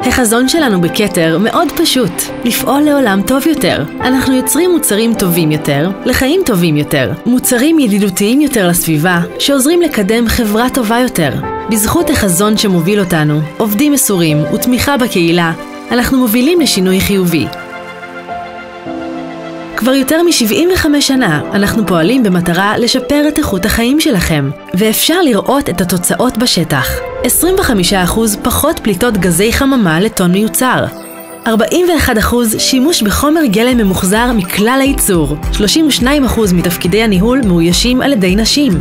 החזון שלנו בכתר מאוד פשוט, לפעול לעולם טוב יותר. אנחנו יוצרים מוצרים טובים יותר, לחיים טובים יותר, מוצרים ידידותיים יותר לסביבה, שעוזרים לקדם חברה טובה יותר. בזכות החזון שמוביל אותנו, עובדים מסורים ותמיכה בקהילה, אנחנו מובילים לשינוי חיובי. כבר יותר מ-75 שנה אנחנו פועלים במטרה לשפר את איכות החיים שלכם, ואפשר לראות את התוצאות בשטח. 25% פחות פליטות גזי חממה לטון מיוצר. 41% שימוש בחומר גלם ממוחזר מכלל הייצור. 32% מתפקידי הניהול מאוישים על ידי נשים.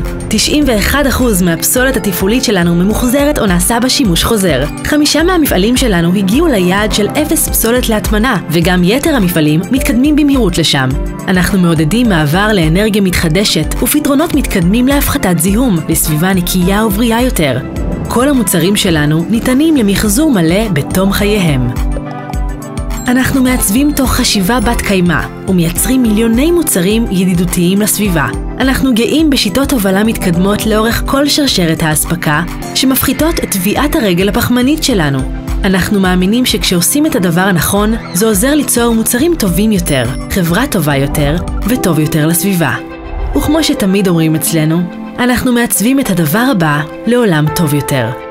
91% מהפסולת התפעולית שלנו ממוחזרת או נעשה בה שימוש חוזר. 5 מהמפעלים שלנו הגיעו ליעד של 0 פסולת להטמנה, וגם יתר המפעלים מתקדמים במהירות לשם. אנחנו מעודדים מעבר לאנרגיה מתחדשת ופתרונות מתקדמים להפחתת זיהום, לסביבה נקייה ובריאה יותר. כל המוצרים שלנו ניתנים למחזור מלא בתום חייהם. אנחנו מעצבים תוך חשיבה בת קיימא ומייצרים מיליוני מוצרים ידידותיים לסביבה. אנחנו גאים בשיטות הובלה מתקדמות לאורך כל שרשרת האספקה שמפחיתות את טביעת הרגל הפחמנית שלנו. אנחנו מאמינים שכשעושים את הדבר הנכון, זה עוזר ליצור מוצרים טובים יותר, חברה טובה יותר וטוב יותר לסביבה. וכמו שתמיד אומרים אצלנו, אנחנו מעצבים את הדבר הבא לעולם טוב יותר.